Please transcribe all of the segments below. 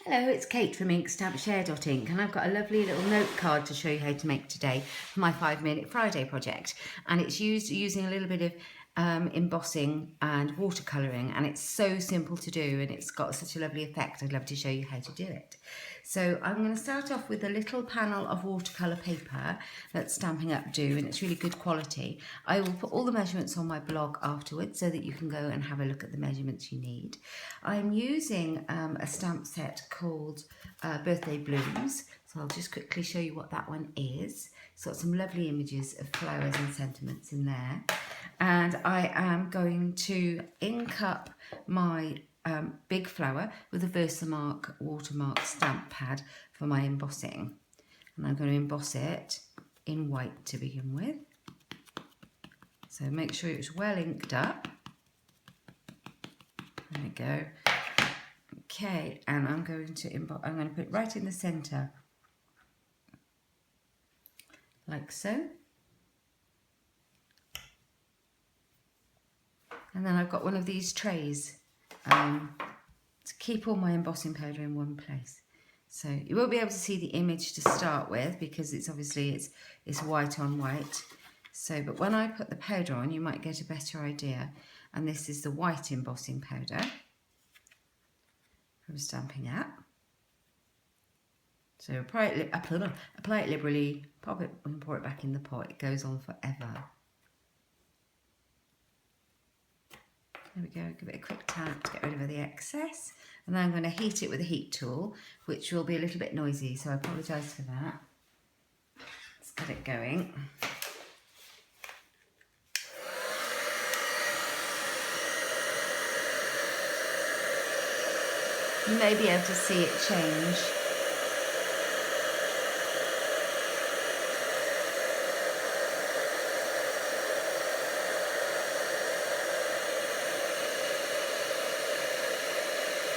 Hello, it's Kate from InkStampShare.ink and I've got a lovely little note card to show you how to make today for my 5-Minute Friday project, and it's using a little bit of embossing and watercolouring, and it's so simple to do and it's got such a lovely effect. I'd love to show you how to do it. So I'm going to start off with a little panel of watercolour paper that Stampin' Up do, and it's really good quality. I will put all the measurements on my blog afterwards so that you can go and have a look at the measurements you need. I'm using a stamp set called Birthday Blooms, so I'll just quickly show you what that one is. It's got some lovely images of flowers and sentiments in there, and I am going to ink up my big flower with a Versamark watermark stamp pad for my embossing, and I'm going to emboss it in white to begin with. So make sure it's well inked up. There we go. Okay, and I'm going to put it right in the centre, like so. And then I've got one of these trays to keep all my embossing powder in one place. So you won't be able to see the image to start with because it's obviously it's white on white. So, but when I put the powder on, you might get a better idea. And this is the white embossing powder from Stampin' Up. So apply it liberally, pop it and pour it back in the pot. It goes on forever. There we go, give it a quick tap to get rid of the excess. And then I'm going to heat it with a heat tool, which will be a little bit noisy, so I apologise for that. Let's get it going. You may be able to see it change.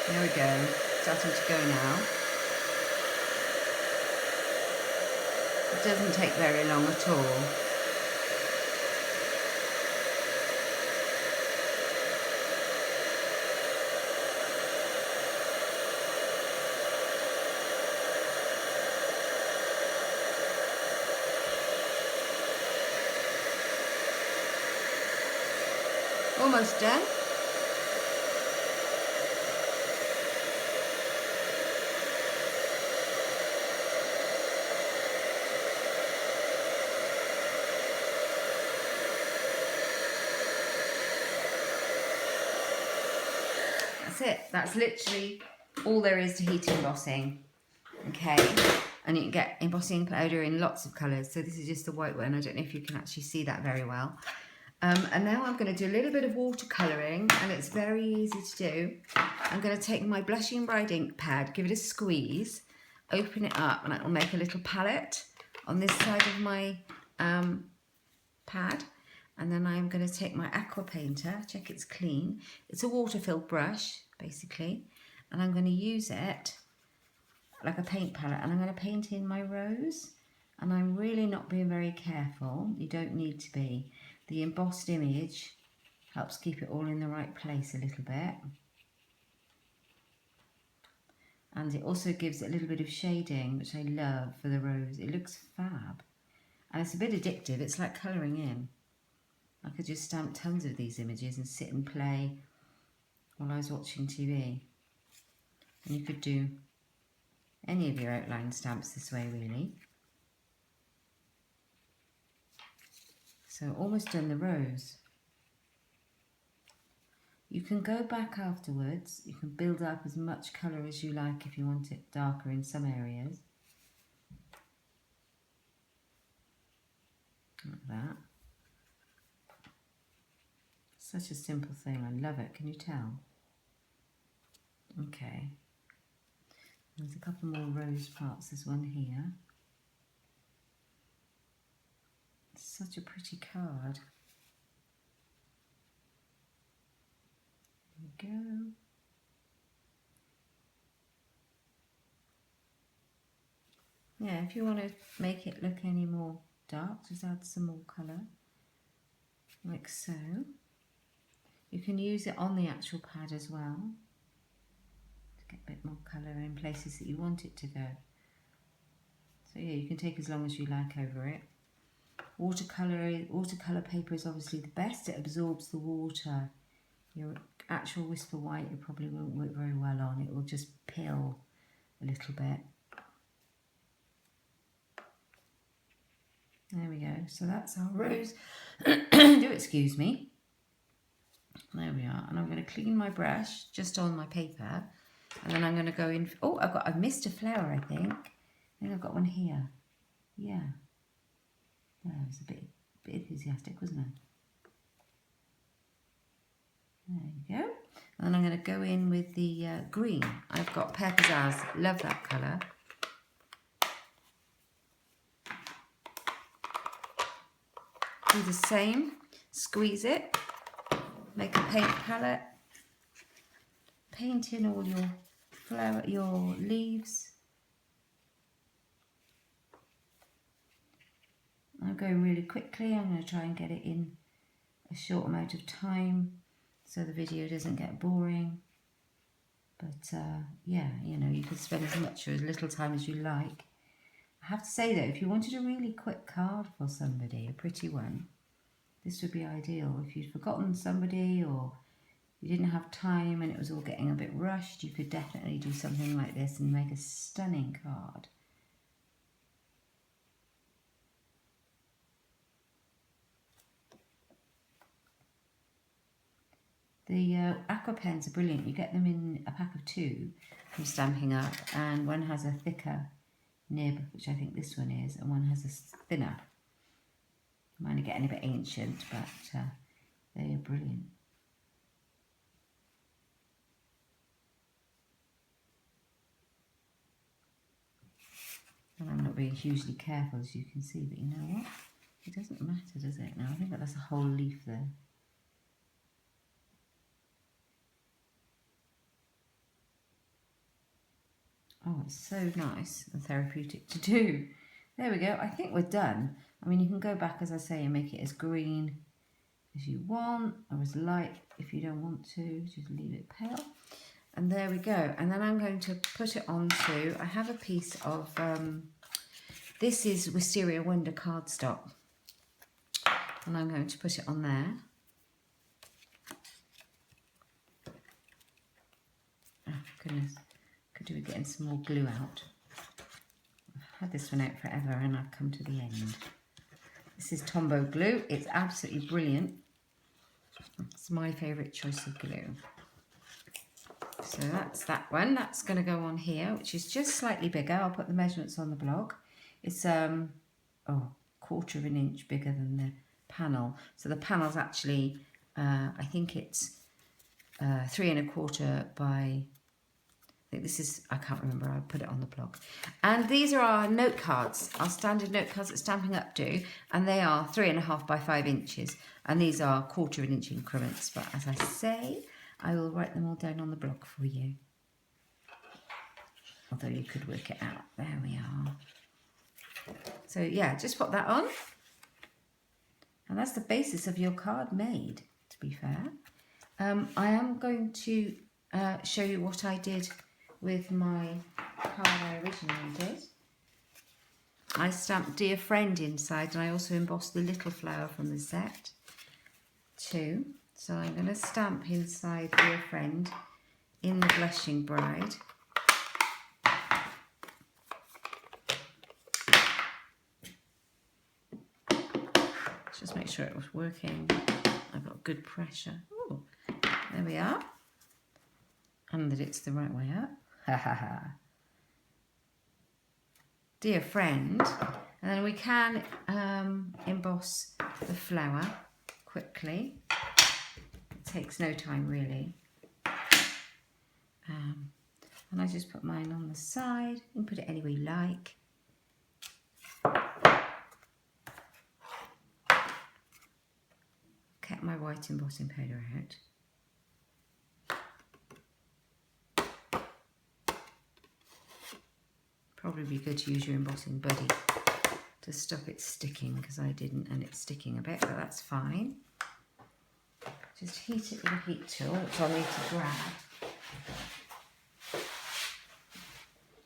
There we go, starting to go now. It doesn't take very long at all. Almost done. That's it. That's literally all there is to heat embossing. Okay, and you can get embossing powder in lots of colours. So this is just the white one. I don't know if you can actually see that very well. And now I'm going to do a little bit of watercolouring, and it's very easy to do. I'm going to take my Blushing Bride ink pad, give it a squeeze, open it up, and it will make a little palette on this side of my pad. And then I'm going to take my aqua painter, check it's clean. It's a water-filled brush, basically, and I'm going to use it like a paint palette, and I'm going to paint in my rose. And I'm really not being very careful. You don't need to be. The embossed image helps keep it all in the right place a little bit. And it also gives it a little bit of shading, which I love for the rose. It looks fab. And it's a bit addictive. It's like colouring in. I could just stamp tons of these images and sit and play while I was watching TV. And you could do any of your outline stamps this way, really. So almost done the rose. You can go back afterwards. You can build up as much colour as you like if you want it darker in some areas. Like that. Such a simple thing. I love it. Can you tell? Okay. There's a couple more rose parts. There's one here. Such a pretty card. There we go. Yeah, if you want to make it look any more dark, just add some more colour, like so. You can use it on the actual pad as well to get a bit more colour in places that you want it to go. So yeah, you can take as long as you like over it. Watercolour paper is obviously the best. It absorbs the water. Your actual Whisper White, it probably won't work very well on. It will just pill a little bit. There we go. So that's our rose. Do excuse me. There we are. And I'm going to clean my brush just on my paper. And then I'm going to go in. Oh, I've missed a flower, I think. I think I've got one here. Yeah. That was a bit enthusiastic, wasn't it? There you go. And I'm going to go in with the green. I've got Pear Pizzazz. Love that colour. Do the same. Squeeze it. Make a paint palette. Paint in all your leaves. I'm going really quickly. I'm going to try and get it in a short amount of time so the video doesn't get boring. But yeah, you know, you can spend as much or as little time as you like. I have to say though, if you wanted a really quick card for somebody, a pretty one, this would be ideal. If you'd forgotten somebody or you didn't have time and it was all getting a bit rushed, you could definitely do something like this and make a stunning card. The aqua pens are brilliant. You get them in a pack of 2 from Stampin' Up, and one has a thicker nib, which I think this one is, and one has a thinner. Mine are getting a bit ancient, but they are brilliant. And I'm not being hugely careful, as you can see, but you know what? It doesn't matter, does it? Now I think that's a whole leaf there. Oh, it's so nice and therapeutic to do. There we go. I think we're done. I mean, you can go back, as I say, and make it as green as you want, or as light if you don't want to. Just leave it pale. And there we go. And then I'm going to put it onto, I have a piece of, this is Wisteria Wonder cardstock. And I'm going to put it on there. Oh, goodness. Could do with getting some more glue out. I've had this one out forever and I've come to the end. This is Tombow glue. It's absolutely brilliant. It's my favourite choice of glue. So that's that one. That's going to go on here, which is just slightly bigger. I'll put the measurements on the blog. It's oh, 1/4 of an inch bigger than the panel. So the panel's actually, I think it's 3 1/4 by, I think this is, I can't remember, I'll put it on the blog. And these are our note cards, our standard note cards that Stampin' Up do, and they are 3 1/2 by 5 inches. And these are 1/4 of an inch increments, but as I say, I will write them all down on the blog for you. Although you could work it out. There we are. So yeah, just put that on. And that's the basis of your card made, to be fair. I am going to show you what I did with my card I originally did. I stamped Dear Friend inside, and I also embossed the little flower from the set too. So I'm going to stamp inside Dear Friend in the Blushing Bride. Just make sure it was working. I've got good pressure. Ooh, there we are. And that it's the right way up. Ha ha ha. Dear Friend. And then we can emboss the flower quickly. It takes no time really. And I just put mine on the side. You can put it anywhere you like. Get my white embossing powder out. Probably be good to use your embossing buddy to stop it sticking, because I didn't and it's sticking a bit, but that's fine. Just heat it with a heat tool, which I'll need to grab.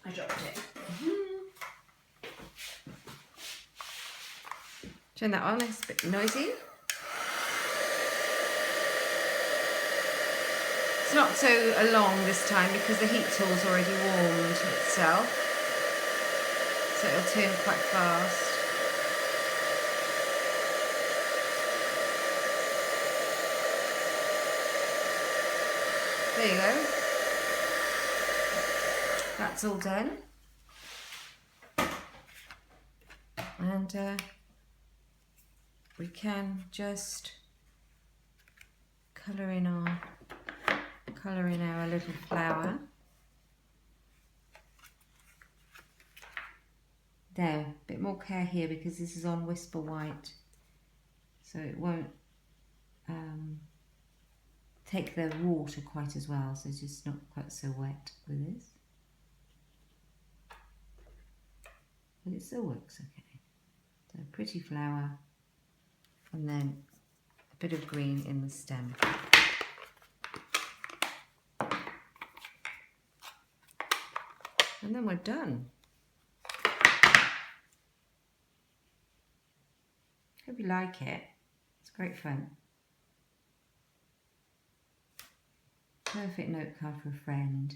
I dropped it. Turn that on, it's a bit noisy. It's not so long this time because the heat tool's already warmed itself. So it'll turn quite fast. There you go. That's all done. And we can just colour in our little flower. There, a bit more care here because this is on Whisper White, so it won't take the water quite as well, so it's just not quite so wet with this. But it still works okay. So a pretty flower, and then a bit of green in the stem. And then we're done. Hope you like it. It's great fun. Perfect note card for a friend.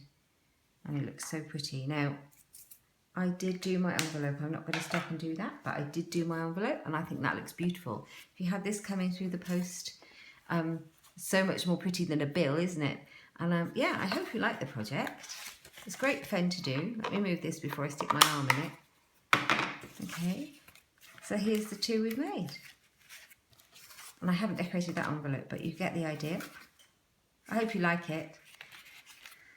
And it looks so pretty. Now, I did do my envelope. I'm not going to stop and do that, but I did do my envelope and I think that looks beautiful. If you had this coming through the post, so much more pretty than a bill, isn't it? And yeah, I hope you like the project. It's great fun to do. Let me move this before I stick my arm in it. Okay, so here's the two we've made. And I haven't decorated that envelope, but you get the idea. I hope you like it.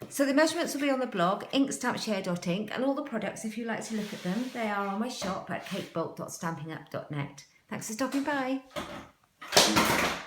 So the measurements will be on the blog, InkStampShare.ink, and all the products, if you like to look at them, they are on my shop at cakebolt.stampinup.net. Thanks for stopping by.